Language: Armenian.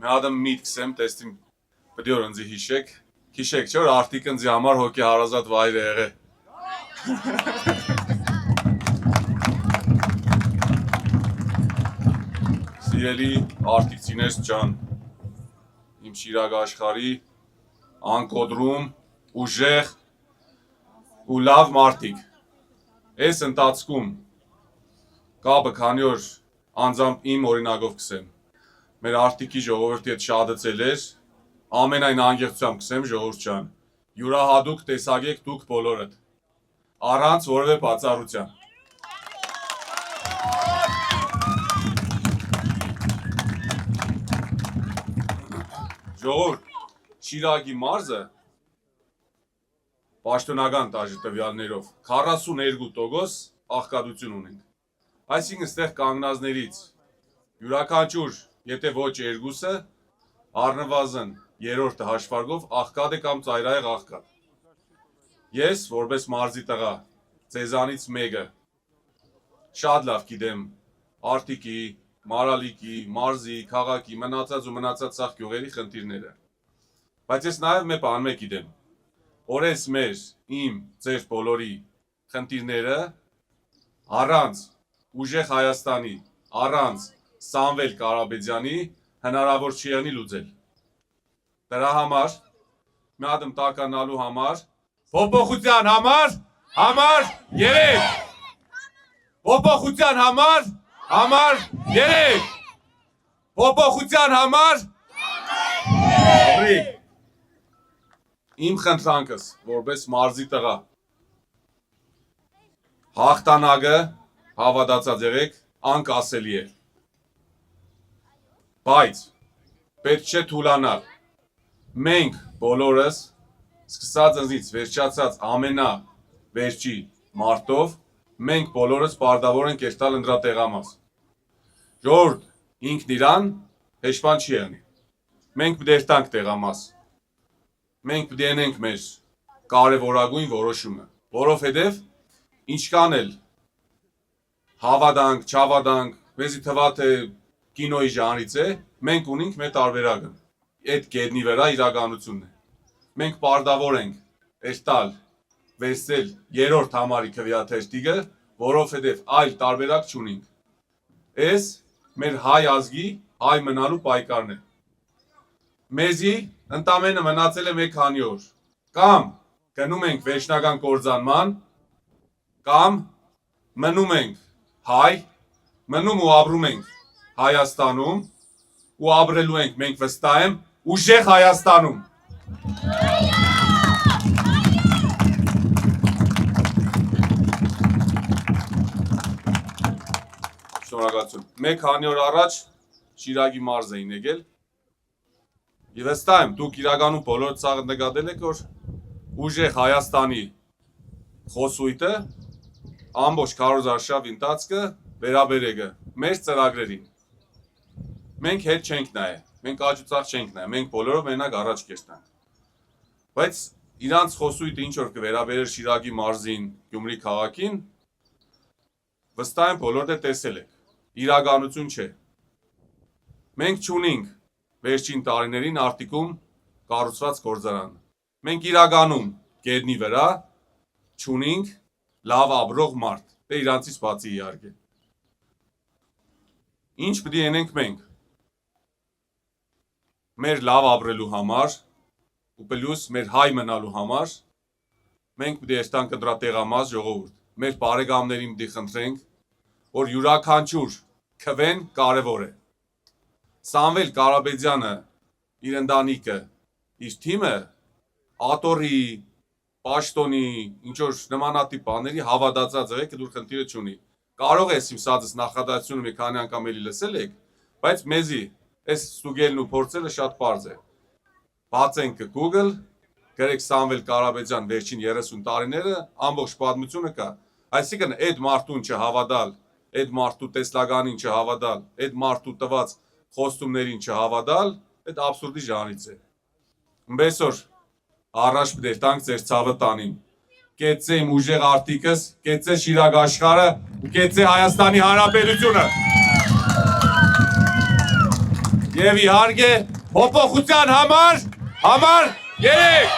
Meadım mitkisem testim biliyorum zi hişek. Hişek çor artikın zi hamar hoki harazat vayre ere. Sireli artikçines can. Իմ շիրակ աշխարհի անկոդրում ուժեղ ու լավ մարդիկ այս ընթացքում կապը քանի օր անձամբ իմ օրինակով կսեմ մեր արտիկի ժողովրդի հետ շատացել էր ամենայն անկեղծությամբ կսեմ ժողովուրդ ջան յուրահատուկ տեսակեք դուք բոլորդ առանց որևէ բացառության Ժողովուրդ, Շիրակի մարզը պաշտոնական տաժի տվյալներով 42% աղքատություն ունենք։ Այսինքն ստեղ կանգնածներից յուրաքանչյուր, եթե ոչ երկուսը, առնվազն երրորդը հաշվարկով աղքատ է կամ ծայրահեղ աղքատ։ Ես, որպես մարզի տղա, ձեզանից մեկը շատ լավ գիտեմ Արտիկի, Մարալիկի, մարզի, քաղաքի, մնացած ու մնացած սաղ գյուղերի խնդիրները։ Բայց ես նաև մի բան մեկ գիտեմ, որ այս մեր, իմ, ձեր բոլորի խնդիրները առանց ուժեղ Հայաստանի, առանց Սամվել Կարապետյանի հնարավոր չի եղնի լուծել։ Դրա համար, մի ադմ տականալու համար, փոփոխության համար 3 Փոփոխության համար 3 Փոփոխության համար Իմ խնդրանքս որպես մարզի տղա հաղթանակը հավատացած եղեք անկասելի է բայց պետք չէ թուլանալ մենք բոլորս սկսած ինձից վերջացած ամենավերջի մարտով մենք բոլորս պարտավոր ենք երթալ ընդրատեղամաս Ժողովուրդ, ինքն իրան հեշտման չի եղնի։ Մենք պետք է երթանք տեղամաս։ Մենք պետք է ենենք մեր կարևորագույն որոշումը, որովհետև ինչքան էլ հավատանք, չհավատանք, մեզի թվա թե կինոյի ժանրից է, մենք ունենք մեր տարբերակը։ Այդ գետնի վրա իրականությունն է։ Մենք պարտավոր ենք երթալ, վերցնել երրորդ համարի քվեաթերթիկը, որովհետև այլ տարբերակ չունենք։ Այս մեր հայ ազգի հայ մնալու պայքարն է։ Մեզի ընդամենը մնացել է մեկ քանի օր։ Կամ գնում ենք վերջնական կործանման, կամ մնում ենք հայ, մնում ու ապրում ենք Հայաստանում ու ապրելու ենք մենք վստահ եմ ուժեղ Հայաստանում։ Շնորհակալություն։ Մեկ քանի օր առաջ Շիրակի մարզ էին եկել։ Եվ վստահ եմ, դուք իրականում բոլորը ցաղ նկատել եք, որ ուժեղ Հայաստանի խոսույթը ամբողջ քարոզարշավի ընթացքը վերաբերել է մեր ծրագրերին։ Մենք հետ չենք նայել, մենք աջուձախ չենք նայել, մենք բոլորով մենակ առաջ կերտանք։ Բայց իրանց խոսույթը ինչ որ կվերաբերեր Շիրակի մարզին, Գյումրի քաղաքին, վստահ եմ բոլորդ է տեսել եք։ Իրականություն չէ։ Մենք չունենք վերջին տարիներին Արտիկում կառուցված գործարան։ Մենք իրականում գետնի վրա չունենք լավ ապրող մարդ, դե իրանցից բացի իհարկե։ Ինչ պետք է ենենք մենք։ Մեր լավ ապրելու համար ու պլյուս մեր հայ մնալու համար մենք պետք է երթանք ընդրատեղամաս ժողովուրդ։ Մեր բարեկամներին պետք է խնդրենք, որ յուրաքանչյուր քվեն կարևոր է։ Սամվել Կարապետյանը, իր ընտանիքը, իր թիմը ատորի, պաշտոնի, ինչ որ նմանատիպ բաների հավատացած եղեք, դուր խնդիրը չունի։ Կարող է իմ սածս նախադասությունը մի քանի անգամ էլի լսել եք, բայց մեզի այս ստուգելն ու փորձելը շատ պարզ է։ Բացենք Google, գրեք Սամվել Կարապետյան վերջին 30 տարիները, ամբողջ պատմությունը կա։ Այսինքն այդ մարդուն չհավատալ, այդ մարդու տեսլականին չհավատալ, այդ մարդու տված խոստումներին չհավատալ, այդ աբսուրդի ժանրից է։ Ըմբեսօր առաջ պետք է տանք ձեր ցավը տանին։ Կեցե իմ ուժեղ արտիկս, կեցե Շիրակ աշխարհը ու կեցե Հայաստանի Հանրապետությունը։ Եվ իհարկե փոփոխության համար 3